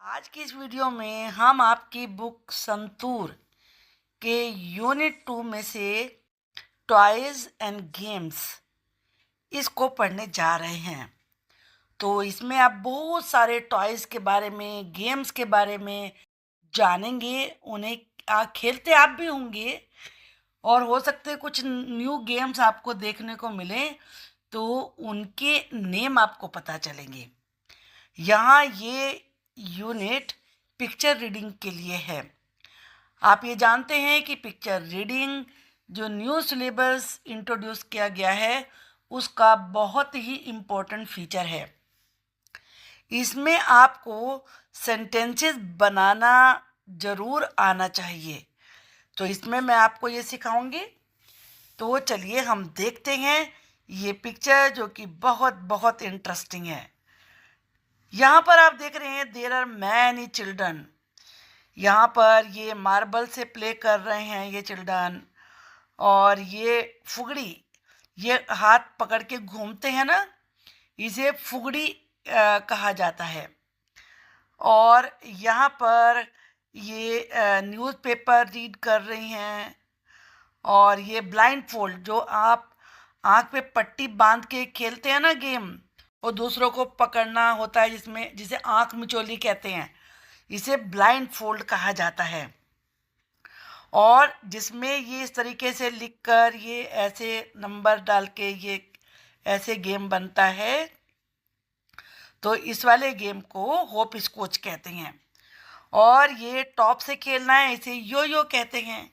आज की इस वीडियो में हम आपकी बुक संतूर के यूनिट 2 में से टॉयज एंड गेम्स इसको पढ़ने जा रहे हैं। तो इसमें आप बहुत सारे टॉयज के बारे में, गेम्स के बारे में जानेंगे। उन्हें खेलते आप भी होंगे और हो सकते हैं कुछ न्यू गेम्स आपको देखने को मिले, तो उनके नेम आपको पता चलेंगे। यहाँ ये यूनिट पिक्चर रीडिंग के लिए है। आप ये जानते हैं कि पिक्चर रीडिंग जो न्यू सिलेबस इंट्रोड्यूस किया गया है, उसका बहुत ही इम्पोर्टेंट फीचर है। इसमें आपको सेंटेंसेस बनाना ज़रूर आना चाहिए। तो इसमें मैं आपको ये सिखाऊंगी। तो चलिए हम देखते हैं ये पिक्चर, जो कि बहुत बहुत इंटरेस्टिंग है। यहाँ पर आप देख रहे हैं देयर आर मैनी चिल्ड्रन। यहाँ पर ये मार्बल से प्ले कर रहे हैं ये चिल्ड्रन। और ये फुगड़ी, ये हाथ पकड़ के घूमते हैं ना, इसे फुगड़ी कहा जाता है। और यहाँ पर ये न्यूज़पेपर रीड कर रही हैं। और ये ब्लाइंड फोल्ड, जो आप आँख पे पट्टी बांध के खेलते हैं ना गेम, और दूसरों को पकड़ना होता है, जिसमें जिसे आँख मिचोली कहते हैं, इसे ब्लाइंड फोल्ड कहा जाता है। और जिसमें ये इस तरीके से लिखकर ये ऐसे नंबर डाल के ये ऐसे गेम बनता है। तो इस वाले गेम को होप स्कॉच कहते हैं। और ये टॉप से खेलना है, इसे यो यो कहते हैं।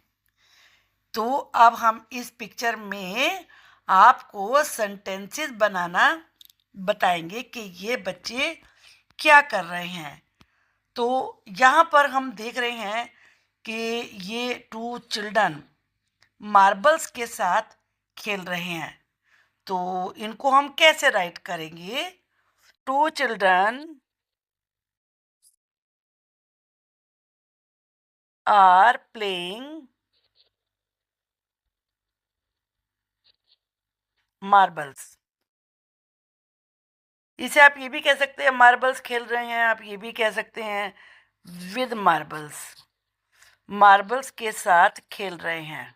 तो अब हम इस पिक्चर में आपको सेंटेंसेस बनाना बताएंगे कि ये बच्चे क्या कर रहे हैं। तो यहाँ पर हम देख रहे हैं कि ये टू चिल्ड्रन मार्बल्स के साथ खेल रहे हैं। तो इनको हम कैसे राइट करेंगे? Two children are playing marbles. इसे आप ये भी कह सकते हैं मार्बल्स खेल रहे हैं, आप ये भी कह सकते हैं विद मार्बल्स, मार्बल्स के साथ खेल रहे हैं।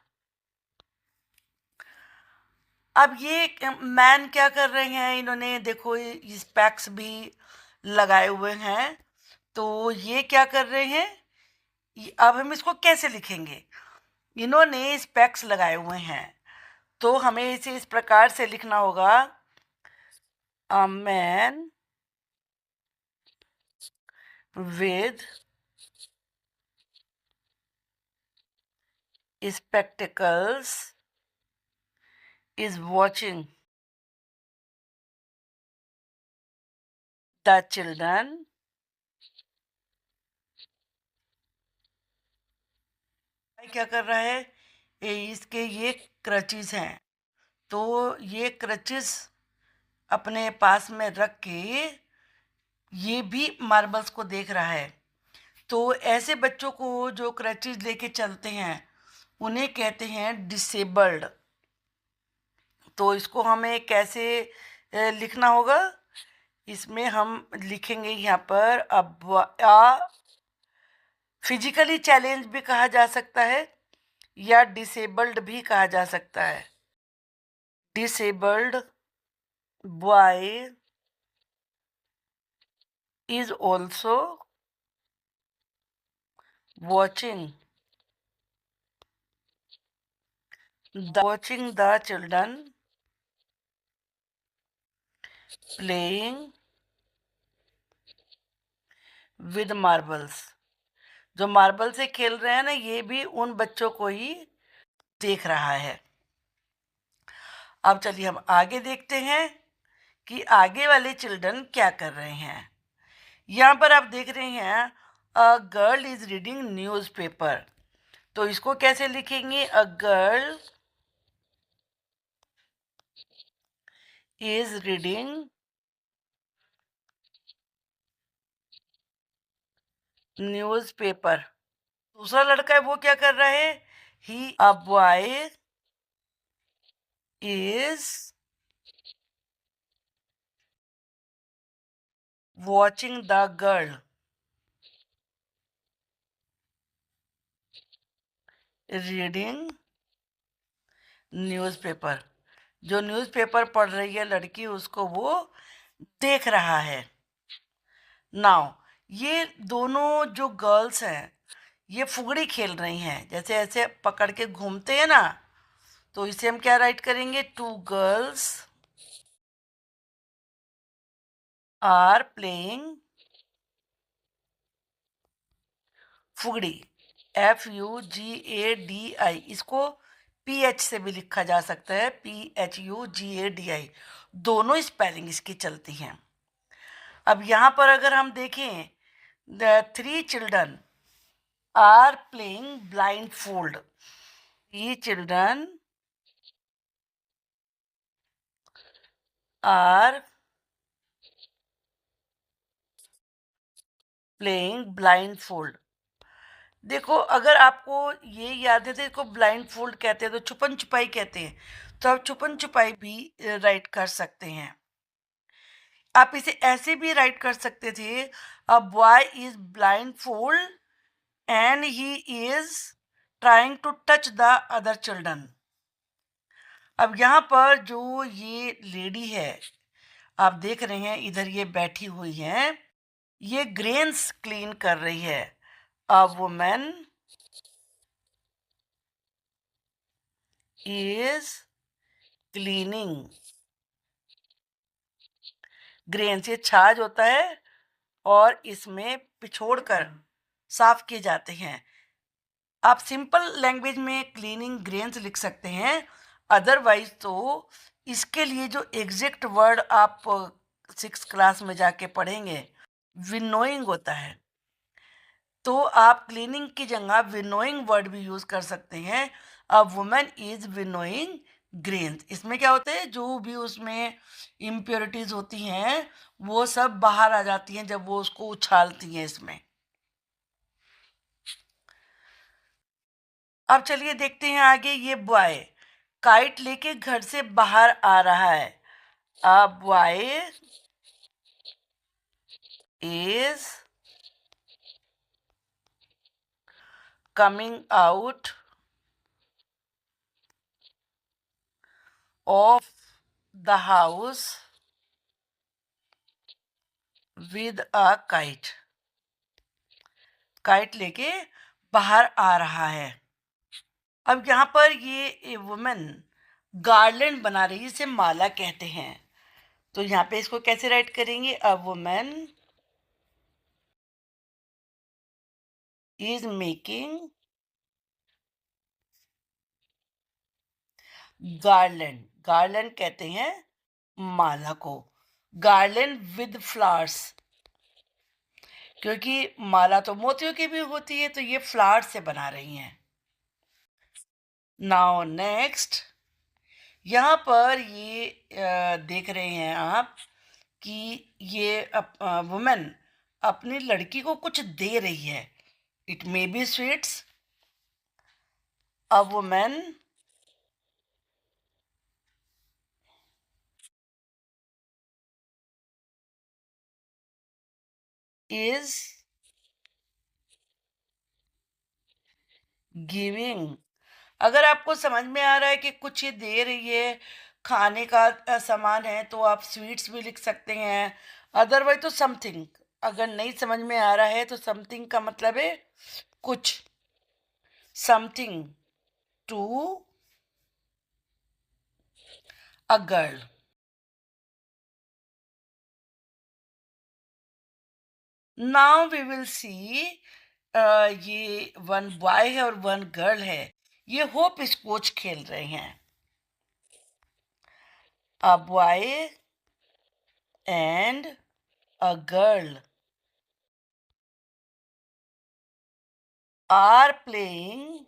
अब ये मैन क्या कर रहे हैं, इन्होंने देखो स्पेक्स भी लगाए हुए हैं। तो ये क्या कर रहे हैं, अब हम इसको कैसे लिखेंगे? इन्होंने स्पेक्स लगाए हुए हैं, तो हमें इसे इस प्रकार से लिखना होगा, a man with spectacles is watching the children क्या कर रहा है, इसके ये क्रचेस हैं। तो ये क्रचेस अपने पास में रख के ये भी मार्बल्स को देख रहा है। तो ऐसे बच्चों को जो क्रचेस लेके चलते हैं, उन्हें कहते हैं डिसेबल्ड। तो इसको हमें कैसे लिखना होगा? इसमें हम लिखेंगे यहाँ पर अब फिजिकली चैलेंज भी कहा जा सकता है या डिसेबल्ड भी कहा जा सकता है। Disabled boy is also watching the children playing with marbles। जो मार्बल से खेल रहे हैं ना, ये भी उन बच्चों को ही देख रहा है। अब चलिए हम आगे देखते हैं कि आगे वाले चिल्ड्रन क्या कर रहे हैं। यहाँ पर आप देख रहे हैं a girl is reading newspaper. तो इसको कैसे लिखेंगे? A girl is reading newspaper. दूसरा लड़का है, वो क्या कर रहा है? He a boy is watching the girl. Reading newspaper. जो न्यूज़पेपर पढ़ रही है लड़की, उसको वो देख रहा है। नाउ ये दोनों जो गर्ल्स हैं, ये फुगड़ी खेल रही हैं। जैसे ऐसे पकड़ के घूमते हैं ना, तो इसे हम क्या राइट करेंगे? Two girls are playing fugdi. FUGADI, इसको PH से भी लिखा जा सकता है, PHUGADI। दोनों स्पेलिंग इसकी चलती हैं। अब यहाँ पर अगर हम देखें, the 3 children are playing blindfold. 3 children are playing blindfold. देखो, अगर आपको ये याद है तो इसको ब्लाइंड फोल्ड कहते हैं, तो छुपन छुपाई कहते हैं। तो आप छुपन छुपाई भी राइट कर सकते हैं। आप इसे ऐसे भी राइट कर सकते थे, a boy is blindfold and he is trying to touch the other children. अब यहाँ पर जो ये लेडी है, आप देख रहे हैं इधर ये बैठी हुई है, ये ग्रेन्स क्लीन कर रही है। अ वुमेन इज क्लीनिंग ग्रेन्स। ये छाछ होता है और इसमें पिछोड़ कर साफ किए जाते हैं। आप सिंपल लैंग्वेज में क्लीनिंग ग्रेन्स लिख सकते हैं। अदरवाइज तो इसके लिए जो एग्जैक्ट वर्ड आप 6th क्लास में जाके पढ़ेंगे, विनोइंग होता है। तो आप क्लीनिंग की जगह विनोइंग वर्ड भी यूज कर सकते हैं। A woman is winnowing grains. इसमें क्या होता है, जो भी उसमें इम्प्योरिटीज होती हैं वो सब बाहर आ जाती हैं जब वो उसको उछालती हैं इसमें। अब चलिए देखते हैं आगे। ये बॉय काइट लेके घर से बाहर आ रहा है। A boy is coming out of the house with a kite. Kite लेके बाहर आ रहा है। अब यहाँ पर ये वुमेन गार्लैंड बना रही है, इसे माला कहते हैं। तो यहाँ पे इसको कैसे राइट करेंगे? A women is making garland. Garland कहते हैं माला को। गार्लैंड विद फ्लावर्स, क्योंकि माला तो मोतियों की भी होती है, तो ये फ्लावर्स से बना रही हैं। नाउ नेक्स्ट, यहाँ पर ये देख रहे हैं आप कि ये वुमेन अपनी लड़की को कुछ दे रही है। It may be sweets. A women is giving. अगर आपको समझ में आ रहा है कि कुछ ये दे रही है, खाने का सामान है, तो आप स्वीट्स भी लिख सकते हैं। अदरवाइज तो समथिंग। अगर नहीं समझ में आ रहा है तो समथिंग का मतलब है कुछ। Something to a girl. Now we will see, ये वन बॉय है और वन गर्ल है। ये होप स्कॉच खेल रहे हैं। A boy and a girl are playing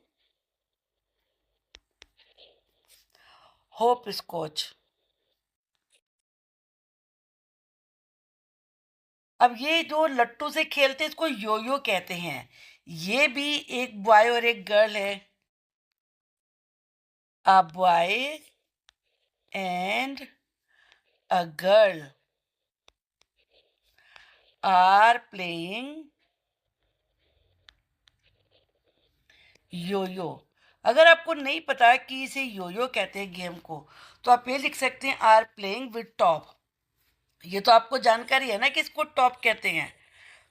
hopscotch. अब ये जो लट्टू से खेलते हैं इसको योयो कहते हैं। ये भी एक बॉय और एक गर्ल है। A boy and a girl are playing yoyo. अगर आपको नहीं पता कि इसे यो-यो कहते हैं गेम को, तो आप ये लिख सकते हैं आर प्लेइंग विद टॉप। ये तो आपको जानकारी है ना कि इसको टॉप कहते हैं,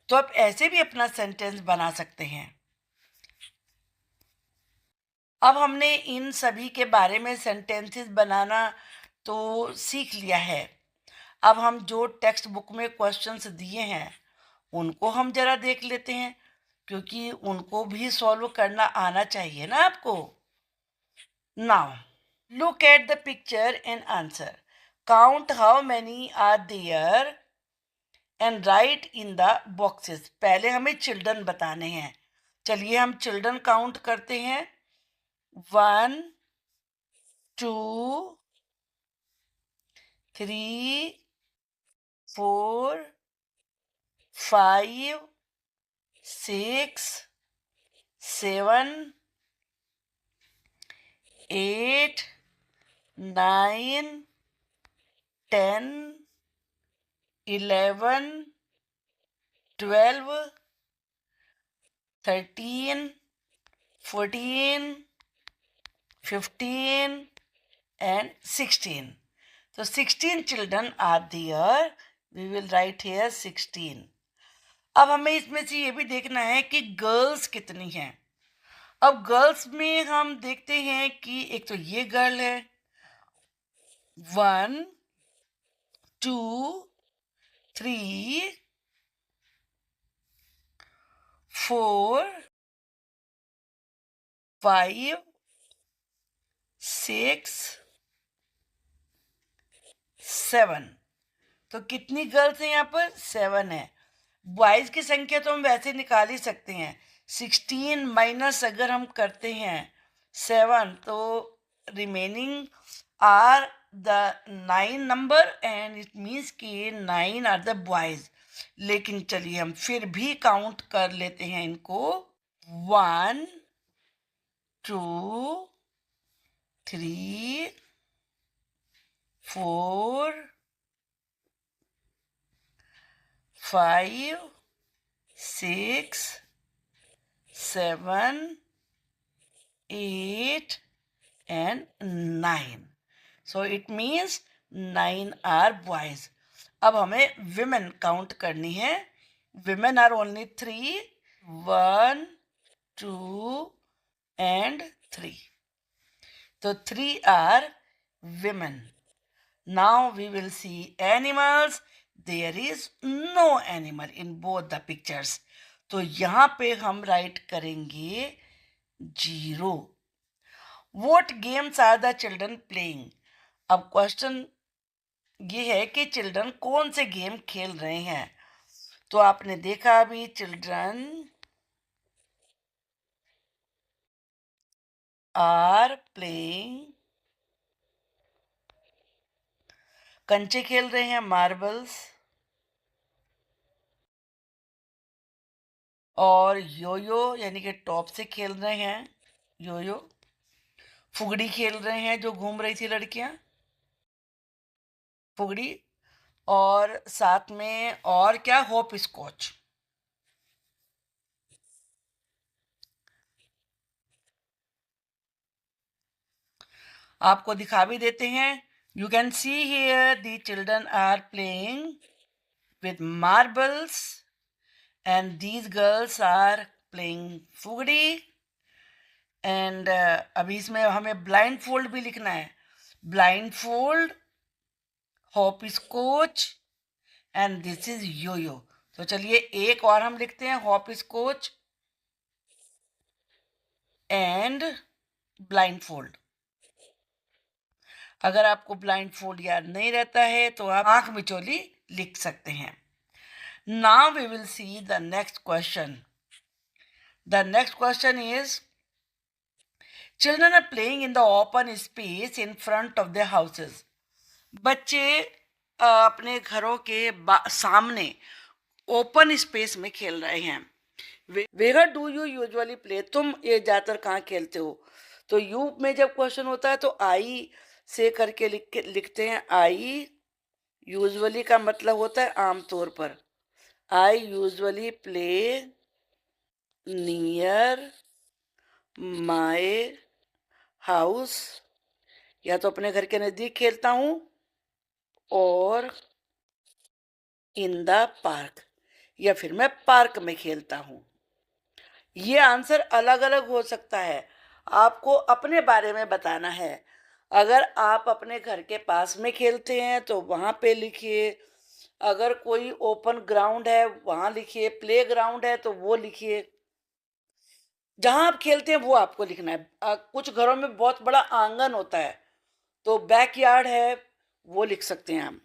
तो आप ऐसे भी अपना सेंटेंस बना सकते हैं। अब हमने इन सभी के बारे में सेंटेंसेस बनाना तो सीख लिया है। अब हम जो टेक्स्ट बुक में क्वेश्चंस दिए हैं उनको हम जरा देख लेते हैं, क्योंकि उनको भी सॉल्व करना आना चाहिए ना आपको। Now look at the picture and answer. Count how many are there and write in the boxes. पहले हमें चिल्ड्रन बताने हैं। चलिए हम चिल्ड्रन काउंट करते हैं। 1 2 3 4 5 6 7 8 9 10 11 12 13 14 15 and 16. So 16 children are there. We will write here 16. अब हमें इसमें से ये भी देखना है कि गर्ल्स कितनी हैं। अब गर्ल्स में हम देखते हैं कि एक तो ये गर्ल है, 1 2 3 4 5 6 7। तो कितनी गर्ल्स हैं यहाँ पर? 7 है। बॉयज की संख्या तो हम वैसे निकाल ही सकते हैं। 16 माइनस अगर हम करते हैं 7, तो remaining are the 9 number and it means कि 9 आर द बॉयज। लेकिन चलिए हम फिर भी काउंट कर लेते हैं इनको। 1 2 3 4 5 6 7 8 and 9. So it means 9 are boys. अब हमें women काउंट करनी है। Women are only 3, 1 2 and 3. So 3 are women. Now we will see animals. There is no animal in both the pictures. तो यहाँ पे हम राइट करेंगे 0. What games are the children playing? अब क्वेश्चन ये है कि चिल्ड्रन कौन से गेम खेल रहे हैं। तो आपने देखा अभी चिल्ड्रन आर प्लेइंग, कंचे खेल रहे हैं, मार्बल्स, और योयो यानी कि टॉप से खेल रहे हैं, योयो। फुगड़ी खेल रहे हैं, जो घूम रही थी लड़कियां, फुगड़ी। और साथ में और क्या, होप स्कॉच। आपको दिखा भी देते हैं। You can see here the children are playing with marbles and these girls are playing फुगड़ी। एंड अभी इसमें हमें ब्लाइंड फोल्ड भी लिखना है। Blindfold, hopscotch and this is yoyo. तो चलिए एक और हम लिखते हैं, hopscotch and blindfold. अगर आपको ब्लाइंड फोल्ड याद नहीं रहता है तो आप आंख मिचोली लिख सकते हैं। Now we will see the next question. The next question is children are playing in the open space in front of the houses. बच्चे अपने घरों के सामने ओपन स्पेस में खेल रहे हैं। Where do you usually play? तुम ये ज़्यादातर कहाँ खेलते हो? तो यू में जब क्वेश्चन होता है तो आई से करके लिखते हैं। आई यूजुअली का मतलब होता है आमतौर पर। I usually play near my house, या तो अपने घर के नजदीक खेलता हूँ, और इन द पार्क, या फिर मैं पार्क में खेलता हूँ। ये आंसर अलग अलग हो सकता है, आपको अपने बारे में बताना है। अगर आप अपने घर के पास में खेलते हैं तो वहां पे लिखिए, अगर कोई ओपन ग्राउंड है वहां लिखिए, प्ले ग्राउंड है तो वो लिखिए, जहां आप खेलते हैं वो आपको लिखना है। कुछ घरों में बहुत बड़ा आंगन होता है तो बैकयार्ड है, वो लिख सकते हैं हम।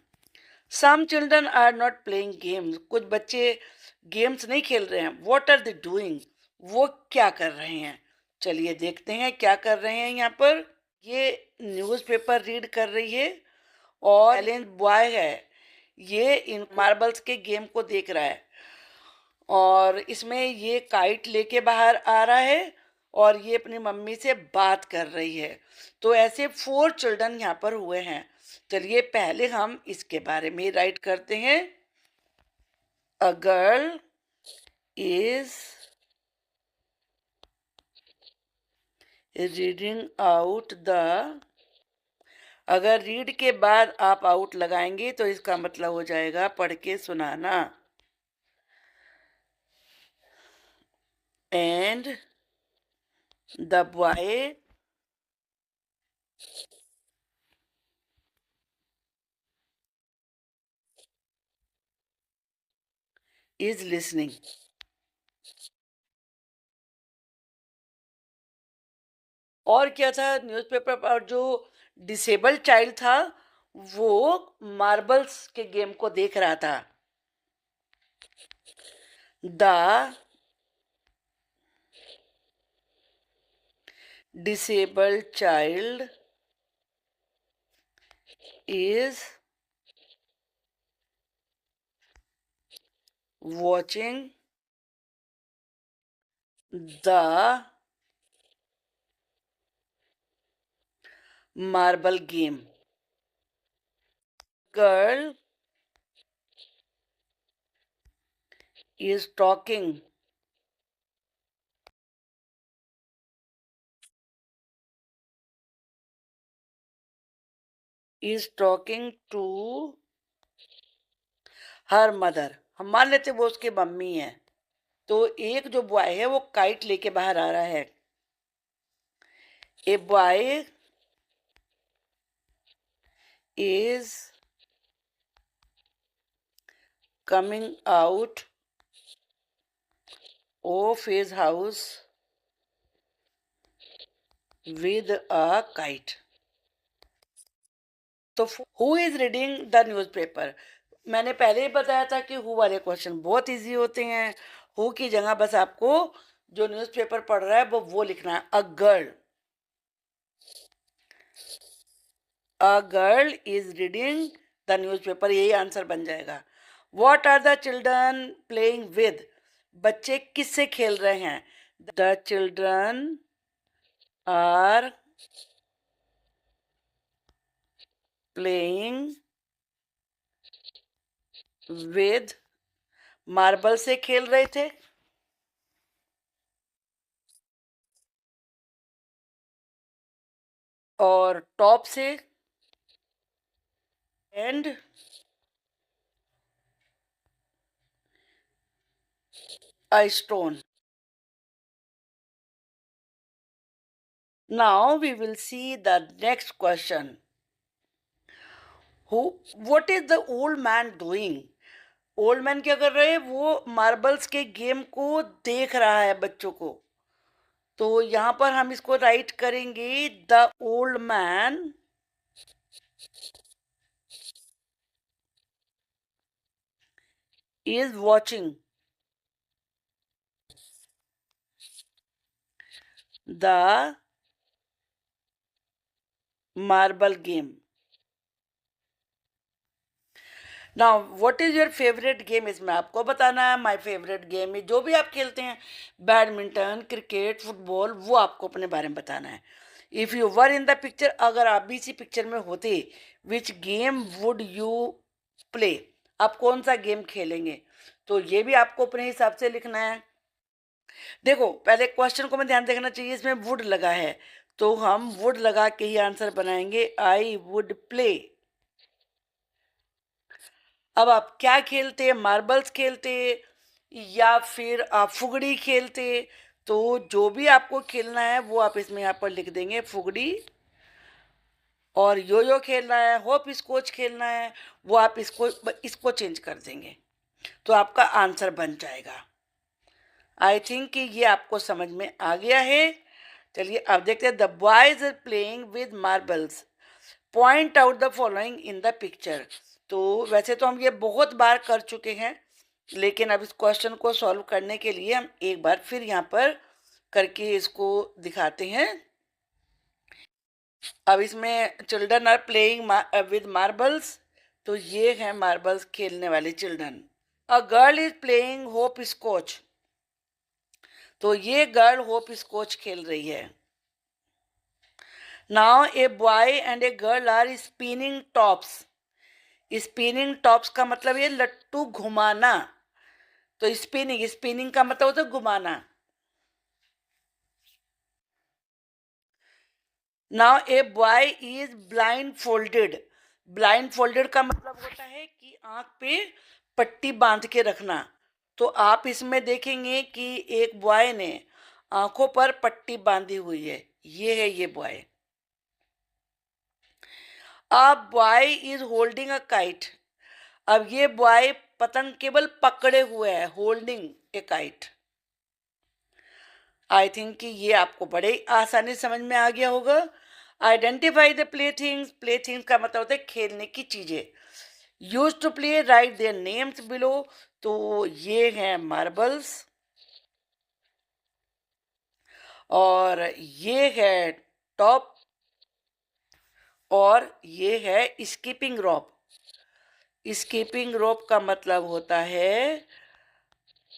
Some children are not playing games, कुछ बच्चे गेम्स नहीं खेल रहे हैं। व्हाट आर दे डूइंग, वो क्या कर रहे हैं। चलिए देखते हैं क्या कर रहे हैं यहाँ पर। ये न्यूज़पेपर रीड कर रही है, और एलेन बॉय है, ये इन मार्बल्स के गेम को देख रहा है, और इसमें ये काइट लेके बाहर आ रहा है, और ये अपनी मम्मी से बात कर रही है। तो ऐसे 4 चिल्ड्रन यहाँ पर हुए हैं। चलिए पहले हम इसके बारे में राइट करते हैं। A girl is reading out the, अगर रीड के बाद आप आउट लगाएंगे तो इसका मतलब हो जाएगा पढ़ के सुनाना। And the boy is listening. और क्या था न्यूज़पेपर पर, जो डिसेबल्ड चाइल्ड था वो मार्बल्स के गेम को देख रहा था। The disabled child is watching the marble game. Girl is talking to her mother. हम मान लेते वो उसकी मम्मी है। तो एक जो बॉय है वो काइट लेके बाहर आ रहा है। A boy is coming out of his house with a kite. तो who is reading the newspaper, मैंने पहले ही बताया था कि हु वाले क्वेश्चन बहुत इजी होते हैं। हु की जगह बस आपको जो न्यूज़पेपर पढ़ रहा है वो लिखना है। A girl is reading the newspaper, यही आंसर बन जाएगा। What are the children playing with, बच्चे किससे खेल रहे हैं। The children are playing with, marble से खेल रहे थे। और टॉप से and a stone. Now we will see the next question. What is the old man doing? Old man क्या कर रहे हैं, वो मार्बल्स के गेम को देख रहा है बच्चों को। तो यहां पर हम इसको राइट करेंगे, the old man is watching the marble game. Now what is your favourite game, इसमें आपको बताना है। माय फेवरेट गेम है, जो भी आप खेलते हैं, बैडमिंटन, क्रिकेट, फुटबॉल, वो आपको अपने बारे में बताना है। If you were in the picture, अगर आप भी इसी पिक्चर में होते, which game would you play, आप कौन सा गेम खेलेंगे। तो ये भी आपको अपने हिसाब से लिखना है। देखो पहले क्वेश्चन को मैं ध्यान देखना चाहिए, इसमें वुड लगा है तो हम वुड लगा के ही आंसर बनाएंगे, आई वुड प्ले। अब आप क्या खेलते, मार्बल्स खेलते या फिर आप फुगड़ी खेलते, तो जो भी आपको खेलना है वो आप इसमें यहाँ पर लिख देंगे, फुगड़ी। और यो यो खेलना है, होप स्कॉच खेलना है, वो आप इसको चेंज कर देंगे, तो आपका आंसर बन जाएगा। आई थिंक कि ये आपको समझ में आ गया है। चलिए अब देखते हैं, the boys are playing with marbles, point out the following in the picture. तो वैसे तो हम ये बहुत बार कर चुके हैं, लेकिन अब इस क्वेश्चन को सॉल्व करने के लिए हम एक बार फिर यहाँ पर करके इसको दिखाते हैं। अब इसमें children are playing with marbles, तो ये है मार्बल्स खेलने वाले children. A girl is playing hopscotch, तो ये गर्ल होप स्कॉच खेल रही है। Now a boy and a girl are spinning tops, spinning tops का मतलब ये लट्टू घुमाना, तो स्पिनिंग, स्पिनिंग का मतलब होता है घुमाना। Now a boy is blind folded, blind folded का मतलब होता है कि आंख पे पट्टी बांध के रखना। तो आप इसमें देखेंगे कि एक बॉय ने आंखों पर पट्टी बांधी हुई है, ये है ये boy. A boy is holding a kite, अब ये बॉय पतंग केवल पकड़े हुए है, holding A kite. I think कि ये आपको बड़े आसानी समझ में आ गया होगा। Identify the play things, play things का मतलब होता है खेलने की चीजें। Use to play, write their names below, तो ये है मार्बल्स, और ये है टॉप, और ये है स्कीपिंग रोप। स्कीपिंग रोप का मतलब होता है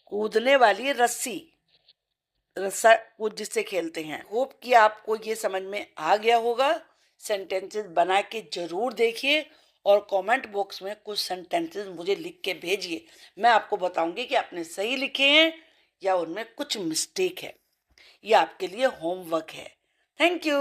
कूदने वाली रस्सी, रस्सा कूद जिससे खेलते हैं। होप कि आपको ये समझ में आ गया होगा। सेंटेंसेस बना के जरूर देखिए और कमेंट बॉक्स में कुछ सेंटेंसेस मुझे लिख के भेजिए, मैं आपको बताऊंगी कि आपने सही लिखे हैं या उनमें कुछ मिस्टेक है। ये आपके लिए होमवर्क है। Thank you.